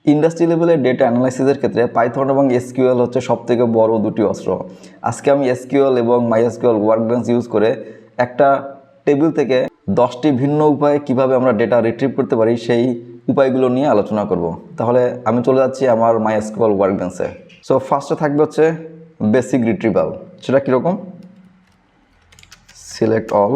Industry লেভেলের data অ্যানালাইসিসের ক্ষেত্রে Python এবং এসকিউএল হচ্ছে সবথেকে বড় দুটি অস্ত্র। আজকে আমি এসকিউএল এবং মাইএসকিউএল ওয়ার্কবেঞ্চ ইউজ করে একটা টেবিল থেকে 10টি ভিন্ন উপায়ে কিভাবে আমরা ডেটা রিট্রিভ করতে পারি সেই উপায়গুলো নিয়ে আলোচনা করব। তাহলে আমি চলে যাচ্ছি আমার মাইএসকিউএল ওয়ার্কবেঞ্চে। সো ফার্স্টে থাকবে হচ্ছে বেসিক রিট্রিভাল। সেটা কীরকম? Select all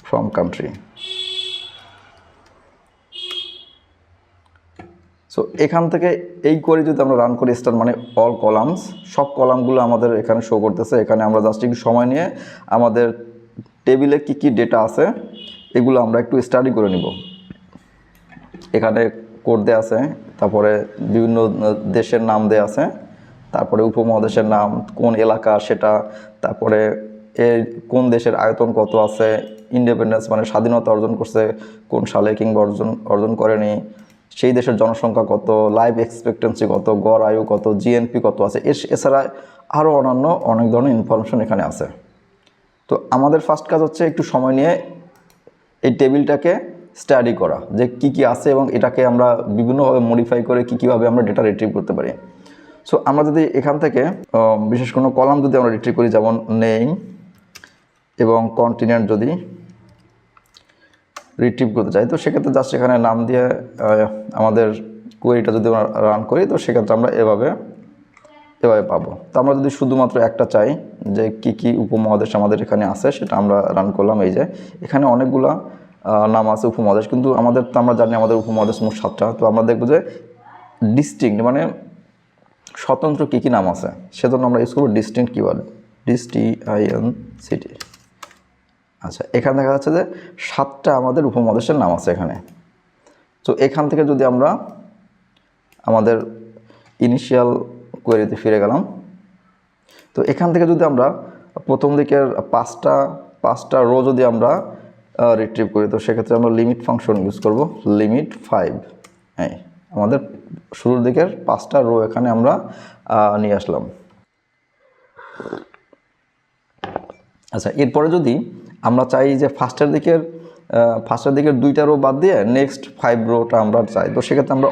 from country. So এখান থেকে এই করে যদি আমরা রান করি স্টার মানে অল কলামস, সব কলামগুলো আমাদের এখানে শো করতেছে। এখানে আমরা জাস্ট একটু সময় নিয়ে আমাদের টেবিলে কি কি ডেটা আছে এগুলো আমরা একটু স্টাডি করে নিব। এখানে কোড দেওয়া আছে, তারপরে বিভিন্ন দেশের নাম দেওয়া আছে, তারপরে উপমহাদেশের নাম, কোন এলাকা সেটা, তারপরে এর কোন দেশের আয়তন কত আছে, ইন্ডিপেন্ডেন্স মানে স্বাধীনতা অর্জন করছে কোন সালে কিংবা অর্জন করেনি, সেই দেশের জনসংখ্যা কত, লাইফ এক্সপেক্টেন্সি কত, গড় আয়ু কত, জিএনপি কত আছে, এছাড়া আরও অন্যান্য অনেক ধরনের ইনফরমেশন এখানে আছে। তো আমাদের ফার্স্ট কাজ হচ্ছে একটু সময় নিয়ে এই টেবিলটাকে স্টাডি করা যে কি কি আছে এবং এটাকে আমরা বিভিন্নভাবে মডিফাই করে কীভাবে আমরা ডেটা রিট্রিভ করতে পারি। সো আমরা যদি এখান থেকে বিশেষ কোনো কলাম যদি আমরা রিট্রিভ করি, যেমন নেম এবং কন্টিনেন্ট যদি রিট্রিভ করতে চাই, তো সেক্ষেত্রে জাস্ট এখানে নাম দিয়ে আমাদের কোয়েরিটা যদি আমরা রান করি, তো সেক্ষেত্রে আমরা এভাবে পাবো। তো আমরা যদি শুধুমাত্র একটা চাই যে কি কি উপমহাদেশ আমাদের এখানে আছে সেটা আমরা রান করলাম। এই যে এখানে অনেকগুলা নাম আছে উপমহাদেশ, কিন্তু আমাদের তো আমরা জানি আমাদের উপমহাদেশ মোট 7টা। তো আমরা দেখবো যে ডিস্টিংক্ট মানে স্বতন্ত্র কী কী নাম আছে, সেজন্য আমরা ইউজ করবো ডিস্টিংক্ট কিওয়ার্ড, DISTINCT। আচ্ছা, এখানে দেখা যাচ্ছে যে 7টা আমাদের উপমহাদেশের নাম আছে এখানে। তো এখান থেকে যদি আমরা আমাদের ইনিশিয়াল কোয়েরিতে ফিরে গেলাম, তো এখান থেকে যদি আমরা প্রথম দিকের পাঁচটা রো যদি আমরা রিট্রিভ করি, তো সেক্ষেত্রে আমরা লিমিট ফাংশন ইউজ করব, লিমিট 5। হ্যাঁ, আমাদের শুরুর দিকের 5টা রো এখানে আমরা নিয়ে আসলাম। আচ্ছা, এরপরে যদি আমরা চাই যে ফার্স্টের দিকের 2টা রো বাদ দিয়ে নেক্সট 5 রোটা আমরা চাই, তো সেক্ষেত্রে আমরা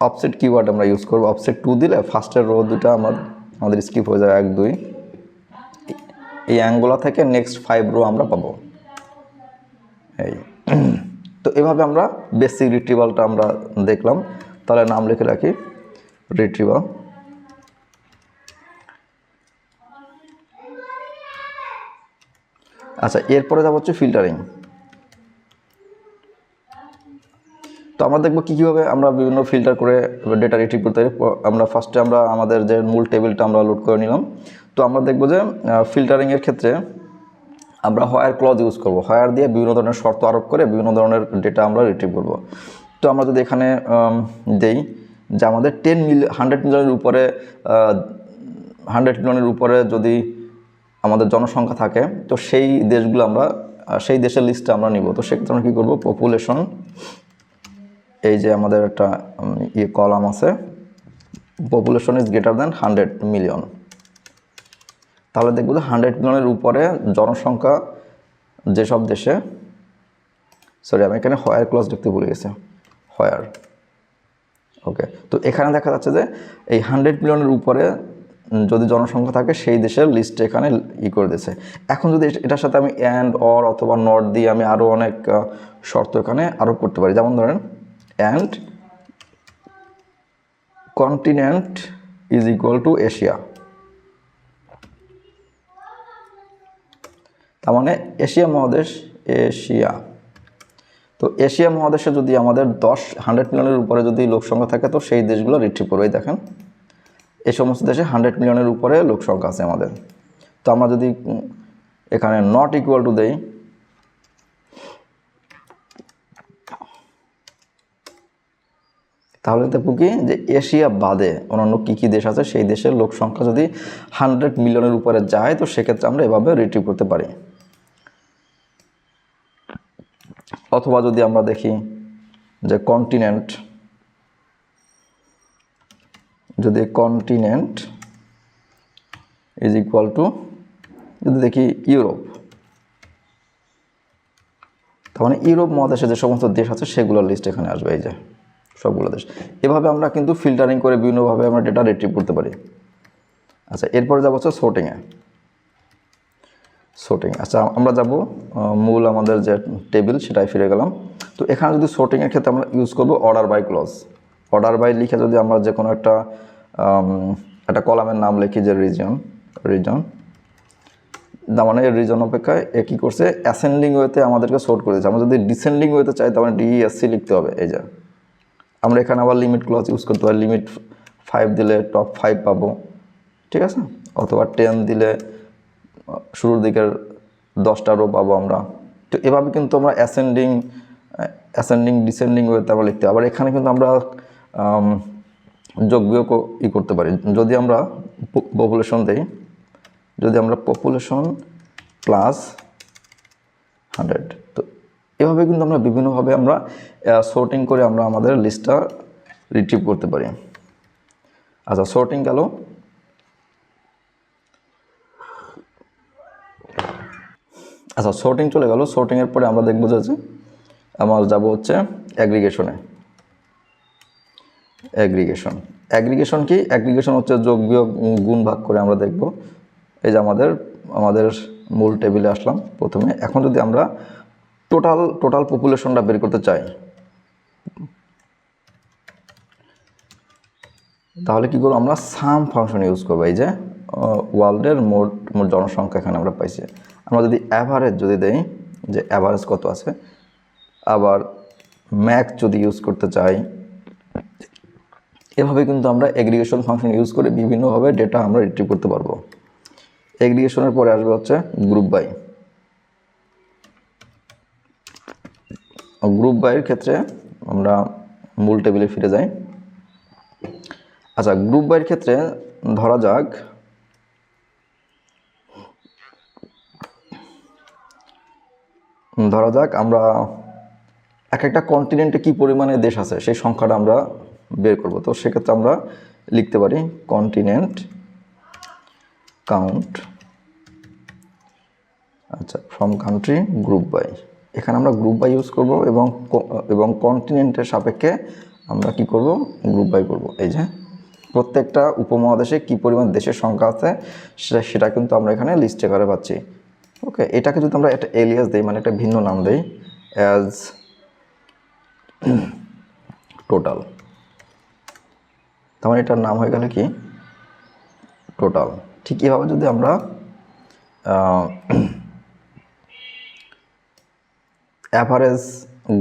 অফসেট কিওয়ার্ড আমরা ইউজ করবো। অফসেট 2 দিলে ফার্স্টের রো দুটা আমাদের স্কিপ হয়ে যাবে, 1 2। এই অ্যাঙ্গুলা থেকে নেক্সট 5 রো আমরা পাবো। এই তো এভাবে আমরা বেসিক রিট্রিভালটা আমরা দেখলাম। তাহলে নাম লিখে রাখি রিট্রিভাল। আচ্ছা, এরপরে যাব হচ্ছে ফিল্টারিং। তো আমরা দেখবো কীভাবে আমরা বিভিন্ন ফিল্টার করে ডেটা রিট্রিভ করতে পারি। আমরা ফার্স্টে আমাদের যে মূল টেবিলটা আমরা লোড করে নিলাম। তো আমরা দেখবো যে ফিল্টারিংয়ের ক্ষেত্রে আমরা হোয়ার ক্লজ ইউজ করব। হোয়ার দিয়ে বিভিন্ন ধরনের শর্ত আরোপ করে বিভিন্ন ধরনের ডেটা আমরা রিট্রিভ করব। তো আমরা যদি এখানে দেই যে আমাদের 100 মিলিয়নের উপরে যদি আমাদের জনসংখ্যা থাকে, তো সেই দেশগুলো আমরা সেই দেশের লিস্টে আমরা নিব। তো সেক্ষেত্রে আমরা কী করবো, পপুলেশন, এই যে আমাদের একটা কলাম আছে, population is greater than 100 million. তাহলে দেখবো যে 100 মিলিয়নের উপরে জনসংখ্যা যেসব দেশে, সরি আমি এখানে হোয়ার ক্লজ দেখতে ভুলে গেছি, হোয়ার। ওকে, তো এখানে দেখা যাচ্ছে যে এই 100 মিলিয়নের উপরে যদি জনসংখ্যা থাকে সেই দেশের লিস্ট এখানে করে দিয়েছে। এখন যদি এটার সাথে আমি অ্যান্ড অর অথবা নট দিয়ে আমি আরও অনেক শর্ত এখানে আরোপ করতে পারি। যেমন ধরেন and continent is equal to Asia. তার মানে এশিয়া মহাদেশ, তো এশিয়া মহাদেশে যদি আমাদের 100 মিলিয়নের উপরে যদি লোক সংখ্যা থাকে, তো সেই দেশগুলো রিট্রিভ করবে। দেখেন এই সমস্ত দেশে 100 মিলিয়নের উপরে লোক সংখ্যা আছে আমাদের। তো আমরা যদি এখানে নট ইকুয়াল টু দেই, তাহলে দেখবো কি যে এশিয়া বাদে অন্যান্য কী কী দেশ আছে সেই দেশের লোক সংখ্যা যদি 100 মিলিয়নের উপরে যায়, তো সেক্ষেত্রে আমরা এভাবে রিট্রিভ করতে পারি। অথবা যদি আমরা দেখি যে কন্টিনেন্ট ইজ ইকুয়াল টু, যদি দেখি ইউরোপ, তার মানে ইউরোপ মহাদেশে যে সমস্ত দেশ আছে সেগুলোর লিস্ট এখানে আসবে। এই যে সবগুলো দেশ। এভাবে আমরা কিন্তু ফিল্টারিং করে বিভিন্নভাবে আমরা ডেটা রিট্রিভ করতে পারি। আচ্ছা, এরপরে যাবো হচ্ছে সোর্টিংয়ে। আচ্ছা, আমরা যাব মূল আমাদের যে টেবিল সেটাই ফিরে গেলাম। তো এখানে যদি সোর্টিংয়ের ক্ষেত্রে আমরা ইউজ করব order by clause. Order by লিখে যদি আমরা যে কোনো একটা কলামের নাম লিখি, যে রিজন, তার মানে রিজন অপেক্ষায় এ কী করছে, অ্যাসেন্ডিং ওয়েতে আমাদেরকে সোর্ট করে দিচ্ছে। আমরা যদি ডিসেন্ডিং ওয়েতে চাই তার মানে ডিএসসি লিখতে হবে। এই যে আমরা এখানে আবার লিমিট ক্লজ ইউজ করতে পারি। লিমিট 5 দিলে টপ 5 পাবো, ঠিক আছে, অথবা 10 দিলে শুরুর দিকের 10টা রো পাবো আমরা। তো এভাবে কিন্তু আমরা অ্যাসেন্ডিং ডিসেন্ডিং ওয়েতে আমরা লিখতে পারি। আবার এখানে কিন্তু আমরা যোগ বিয়োগ করতে পারি। যদি আমরা পপুলেশন দিই, যদি আমরা পপুলেশন প্লাস 100, তো এভাবে কিন্তু আমরা বিভিন্নভাবে আমরা সোর্টিং করে আমরা আমাদের লিস্টটা রিট্রিভ করতে পারি। আচ্ছা, সোর্টিং গেল। আচ্ছা, সোর্টিং চলে গেল। সোর্টিংয়ের পরে আমরা দেখবো যে আমরা যাব হচ্ছে অ্যাগ্রিগেশনে। অ্যাগ্রিগেশন কি? অ্যাগ্রিগেশন হচ্ছে যোগ বিয়োগ গুণ ভাগ করে আমরা দেখব। এই যে আমাদের মূল টেবিলে আসলাম প্রথমে। এখন যদি আমরা টোটাল পপুলেশনটা বের করতে চাই, তাহলে কি করব, আমরা সাম ফাংশন ইউজ করবো। এই যে ওয়ার্ল্ডের মোট জনসংখ্যা এখানে আমরা পাইছি। আমরা যদি অ্যাভারেজ যদি দেই, যে অ্যাভারেজ কত আছে, আবার ম্যাক্স যদি ইউজ করতে চাই, এভাবে কিন্তু আমরা এগ্রিগেশন ফাংশন ইউজ করে বিভিন্নভাবে ডেটা আমরা রিট্রিভ করতে পারবো। এগ্রিগেশনের পরে আসবে হচ্ছে গ্রুপ বাই। গ্রুপ বাইয়ের ক্ষেত্রে আমরা মূল টেবিলে ফিরে যাই। আচ্ছা, গ্রুপ বাইয়ের ক্ষেত্রে ধরা যাক আমরা এক একটা কন্টিনেন্টে কি পরিমাণে দেশ আছে সেই সংখ্যাটা আমরা বের করব। তো সেক্ষেত্রে আমরা লিখতে পারি কন্টিনেন্ট কাউন্ট, আচ্ছা, ফ্রম কান্ট্রি গ্রুপ বাই। এখানে আমরা গ্রুপ বাই ইউজ করব এবং কন্টিনেন্টের সাপেক্ষে আমরা কি করব, গ্রুপ বাই করব। এই যে প্রত্যেকটা উপমহাদেশে কি পরিমাণ দেশের সংখ্যা আছে সেটা কিন্তু আমরা এখানে লিস্টে করে পাচ্ছি। ওকে, এটাকে যদি আমরা একটা এলিয়াস দিই, মানে একটা ভিন্ন নাম দিই, অ্যাজ টোটাল, তার মানে এটার নাম হয়ে গেল কি, টোটাল। ঠিক এভাবে যদি আমরা অ্যাভারেজ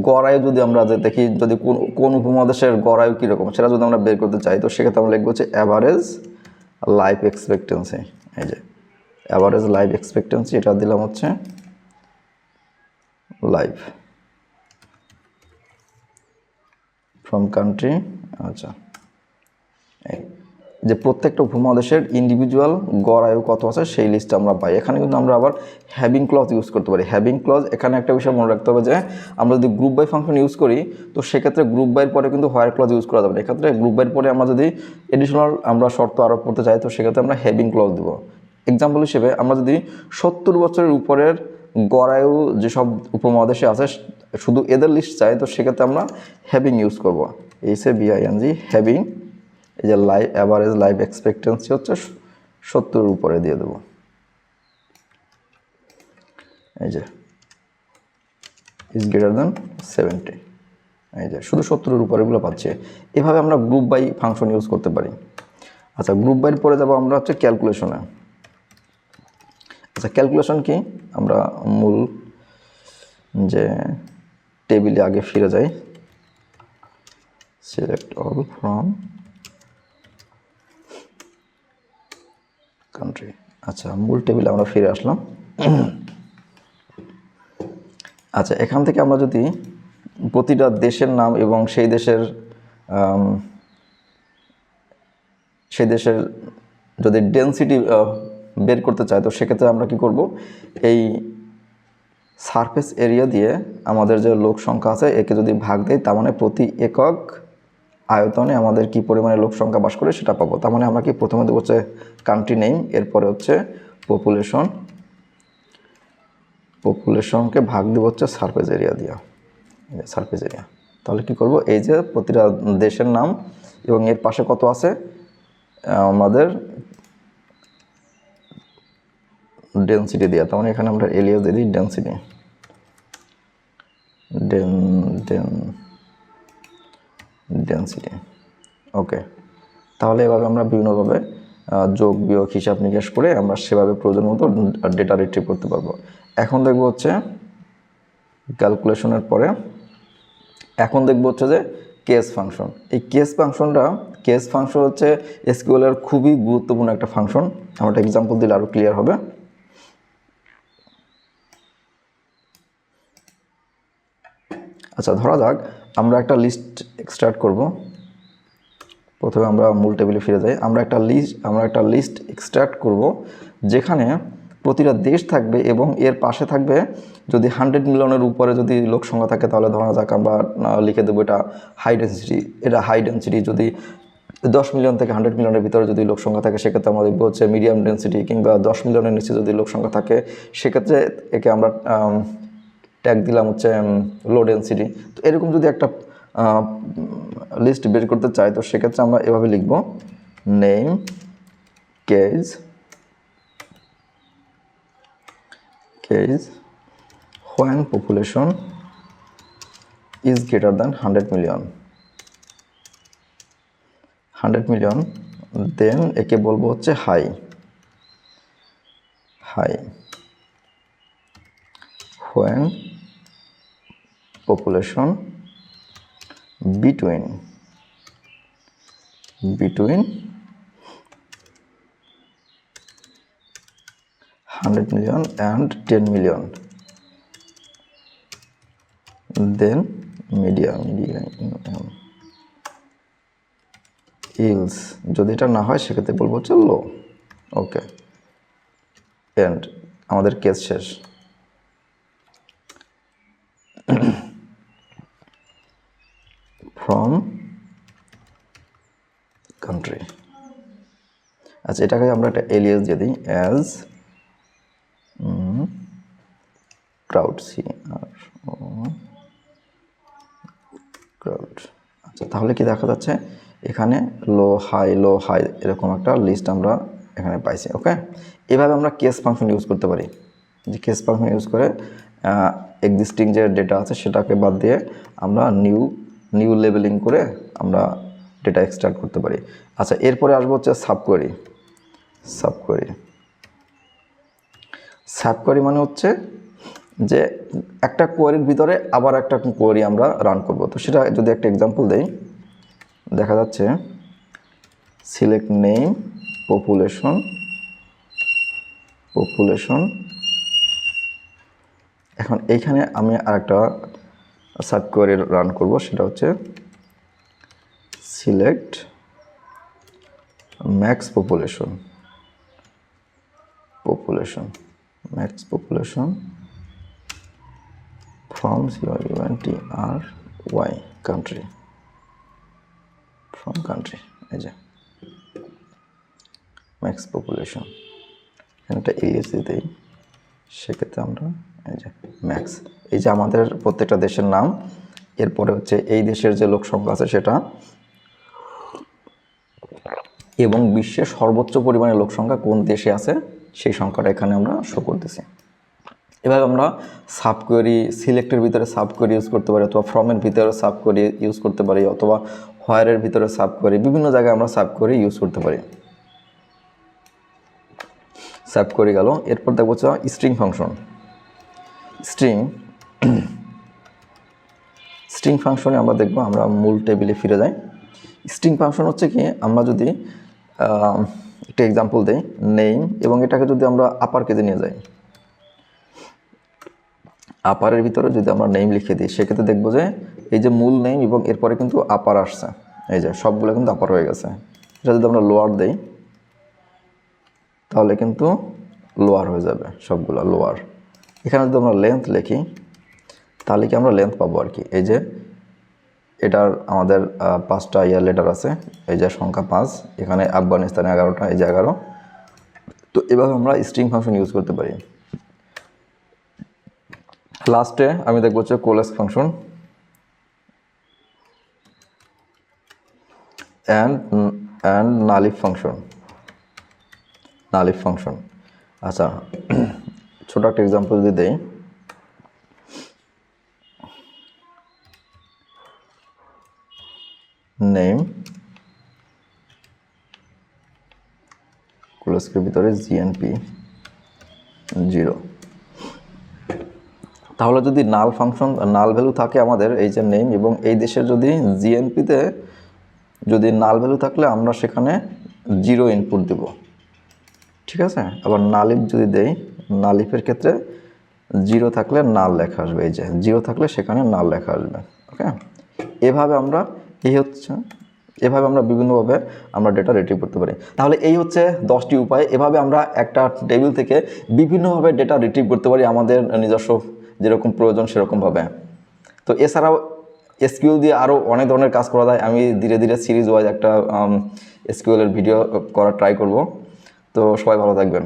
গড় আয়ু যদি আমরা দেখি, যদি কোন উপমহাদেশের গড় আয়ু কীরকম সেটা যদি আমরা বের করতে চাই, তো সেক্ষেত্রে আমরা লিখবো হচ্ছে অ্যাভারেজ লাইফ এক্সপেক্টেন্সি। এই যে অ্যাভারেজ লাইফ এক্সপেক্টেন্সি, এটা দিলাম হচ্ছে লাইফ ফ্রম কান্ট্রি। আচ্ছা, এই যে প্রত্যেকটা উপমহাদেশের ইন্ডিভিজুয়াল গড় আয়ু কত আছে সেই লিস্ট আমরা পাই। এখানে কিন্তু আমরা আবার হ্যাভিং ক্লজ ইউজ করতে পারি। হ্যাভিং ক্লজ, এখানে একটা বিষয় মনে রাখতে হবে যে আমরা যদি গ্রুপ বাই ফাংশন ইউজ করি, তো সেক্ষেত্রে গ্রুপ বাইয়ের পরে কিন্তু হোয়ার ক্লজ ইউজ করা যাবে না। এক্ষেত্রে গ্রুপ বাইয়ের পরে আমরা যদি এডিশনাল আমরা শর্ত আরোপ করতে চাই, তো সেক্ষেত্রে আমরা হ্যাভিং ক্লজ দেবো। এক্সাম্পল হিসেবে আমরা যদি 70 বছরের উপরের গড় আয়ু যেসব উপমহাদেশে আছে শুধু এদের লিস্ট চাই, তো সেক্ষেত্রে আমরা হ্যাভিং ইউজ করবো। HAVING, having. এই যে অ্যাভারেজ লাইফ এক্সপেক্টেন্সি হচ্ছে 70 উপরে দিয়ে দেবো। এই যে ইজ গ্রেটার দ্যান 70, এই যে শুধু 70 উপরেগুলো পাচ্ছে। এভাবে আমরা গ্রুপ বাই ফাংশন ইউজ করতে পারি। আচ্ছা, গ্রুপ বাইয়ের পরে যাবো আমরা হচ্ছে ক্যালকুলেশনে। আচ্ছা, ক্যালকুলেশন কি, আমরা মূল যে টেবিলে আগে ফিরে যাই, সিলেক্ট অল ফ্রম কান্ট্রি। আচ্ছা, মূল টেবিলে আমরা ফিরে আসলাম। আচ্ছা, এখান থেকে আমরা যদি প্রতিটা দেশের নাম এবং সেই দেশের যদি ডেনসিটি বের করতে চাই, তো সেক্ষেত্রে আমরা কি করব, এই সারফেস এরিয়া দিয়ে আমাদের যে লোক সংখ্যা আছে একে যদি ভাগ দেয়, তার মানে প্রতি একক আয়তনে আমাদের কি পরিমাণে লোক সংখ্যা বাস করে সেটা পাবো। তার মানে আমরা কি প্রথমে দেবো হচ্ছে কান্ট্রি নেম, এরপরে হচ্ছে পপুলেশনকে ভাগ দেবো হচ্ছে সারফেস এরিয়া দিয়া, সারফেস এরিয়া। তাহলে কি করব, এই যে প্রতিটা দেশের নাম এবং এর পাশে কত আছে আমাদের ডেন্সিটি দেওয়া, তার মানে এখানে আমরা এলিয়াস দিয়ে দিই ডেন্সিটি, ডেন্সিটি। ওকে, তাহলে এভাবে আমরা বিভিন্নভাবে যোগ বিয়োগ হিসাব নিকাশ করে আমরা সেভাবে প্রয়োজন মতো ডেটা রিট্রিভ করতে পারবো। এখন দেখবো হচ্ছে ক্যালকুলেশনের পরে এখন দেখবো হচ্ছে যে কেস ফাংশন। এই কেস ফাংশন হচ্ছে এসকিউএল এর খুবই গুরুত্বপূর্ণ একটা ফাংশন। আমরা একটা এক্সাম্পল দিলে আরও ক্লিয়ার হবে। আচ্ছা, ধরা যাক আমরা একটা লিস্ট এক্সট্রাক্ট করব। প্রথমে আমরা মূল টেবিলে ফিরে যাই। আমরা একটা লিস্ট এক্সট্রাক্ট করব যেখানে প্রতিটা দেশ থাকবে এবং এর পাশে থাকবে যদি 100 মিলিয়নের উপরে যদি লোক সংখ্যা থাকে তাহলে ধরা যাক আমরা লিখে দেবো এটা হাই ডেন্সিটি। যদি 10 মিলিয়ন থেকে 100 মিলিয়নের ভিতরে যদি লোক সংখ্যা থাকে সেক্ষেত্রে আমরা দেখবো হচ্ছে মিডিয়াম ডেন্সিটি, কিংবা 10 মিলিয়নের নিচে যদি লোক সংখ্যা থাকে সেক্ষেত্রে একে আমরা ট্যাগ দিলাম হচ্ছে লো ডেন্সিটি। তো এরকম যদি একটা লিস্ট বের করতে চাই তো সেক্ষেত্রে আমরা এভাবে লিখব, name case when population is greater than 100 million, দেন একে বলবো হচ্ছে high when population between 100 million and 10 million, then medium else, যদি এটা না হয় সেক্ষেত্রে বলবো হচ্ছে লো। ওকে, এন্ড আমাদের কেস শেষ। From country. আচ্ছা, এটাকে আমরা একটা এলিয়াস দিয়ে দিই অ্যাজ ক্রাউড, ক্রাউড। আচ্ছা, তাহলে কি দেখা যাচ্ছে এখানে লো হাই এরকম একটা লিস্ট আমরা এখানে পাইছি। ওকে, এভাবে আমরা কেস ফাংশন ইউজ করতে পারি, যে কেস ফাংশন ইউজ করে এক্সিস্টিং যে ডেটা আছে সেটাকে বাদ দিয়ে আমরা নিউ লেবেলিং করে আমরা ডেটা এক্সট্রাক্ট করতে পারি। আচ্ছা, এরপরে আসবো হচ্ছে সাবকোয়ারি মানে হচ্ছে যে একটা কোয়ারির ভিতরে আবার একটা কোয়ারি আমরা রান করব। তো সেটা যদি একটা এক্সাম্পল দেই, দেখা যাচ্ছে সিলেক্ট নেম পপুলেশন, এখন এইখানে আমি আরেকটা সাবকোয়ারি রান করব, সেটা হচ্ছে select max population from COUNTRY country, from country, এই যে ম্যাক্স পপুলেশন, এখানটা এলিয়াস দিতেই সেক্ষেত্রে আমরা এই যে ম্যাক্স, এই যে আমাদের প্রত্যেকটা দেশের নাম, এরপরে হচ্ছে এই দেশের যে লোক সংখ্যা আছে সেটা, এবং বিশ্বের সর্বোচ্চ পরিমাণে লোক সংখ্যা কোন দেশে আছে সেই সংখ্যাটা এখানে আমরা শো করতেছি। এভাবে আমরা সাবকোয়ারি সিলেক্টের ভিতরে সাবকোয়ারি ইউজ করতে পারি, অথবা ফ্রমের ভিতরে সাবকোয়ারি ইউজ করতে পারি, অথবা হোয়ারের ভিতরে সাবকোয়ারি, বিভিন্ন জায়গায় আমরা সাবকোয়ারি ইউজ করতে পারি। সাবকোয়ারি গেল, এরপর দেখবো হচ্ছে স্ট্রিং ফাংশন। স্ট্রিং ফাংশনে আমরা দেখবো, আমরা মূল টেবিলে ফিরে যাই। স্ট্রিং ফাংশন হচ্ছে কি, আমরা যদি একটা এক্সাম্পল দেই নেম, এবং এটাকে যদি আমরা আপার কেজে নিয়ে যাই, আপারের ভিতরে যদি আমরা নেম লিখে দিই সেক্ষেত্রে দেখবো যে এই যে মূল নেম এবং এরপরে কিন্তু আপার আসছে, এই যে সবগুলো কিন্তু আপার হয়ে গেছে। এটা যদি আমরা লোয়ার দেই তাহলে কিন্তু লোয়ার হয়ে যাবে, সবগুলো লোয়ার। এখানে যদি আমরা লেন্থ লিখি তাহলে কি আমরা লেন্থ পাবো আর কি। এই যে এটার আমাদের 5টা লেটার আছে, এই যে সংখ্যা 5, এখানে আফগানিস্তানে 11টা, এই যে 11। তো এভাবে আমরা স্ট্রিং ফাংশন ইউজ করতে পারি। লাস্টে আমি দেখবো হচ্ছে coalesce function. And NULLIF function. আচ্ছা, ছোট একটা এক্সাম্পল যদি দেই, নেম ক্লোজের ভিতরে জিএনপি 0, তাহলে যদি নাল ফাংশন নাল ভ্যালু থাকে আমাদের এই যে নেম এবং এই দেশের যদি জিএনপিতে যদি নাল ভ্যালু থাকলে আমরা সেখানে 0 ইনপুট দেব, ঠিক আছে। আবার নালিফ যদি দেই, নালিফের ক্ষেত্রে 0 থাকলে নাল লেখা আসবে, এই যে 0 থাকলে সেখানে নাল লেখা আসবে। ওকে, এভাবে আমরা বিভিন্নভাবে আমরা ডেটা রিট্রিভ করতে পারি। তাহলে এই হচ্ছে 10টি উপায়। এভাবে আমরা একটা টেবিল থেকে বিভিন্নভাবে ডেটা রিট্রিভ করতে পারি আমাদের নিজস্ব যেরকম প্রয়োজন সেরকমভাবে। তো এছাড়াও এসকিউএল দিয়ে আরও অনেক ধরনের কাজ করা যায়। আমি ধীরে ধীরে সিরিজ ওয়াইজ একটা এসকিউএলের ভিডিও করার ট্রাই করব। তো সবাই ভালো থাকবেন।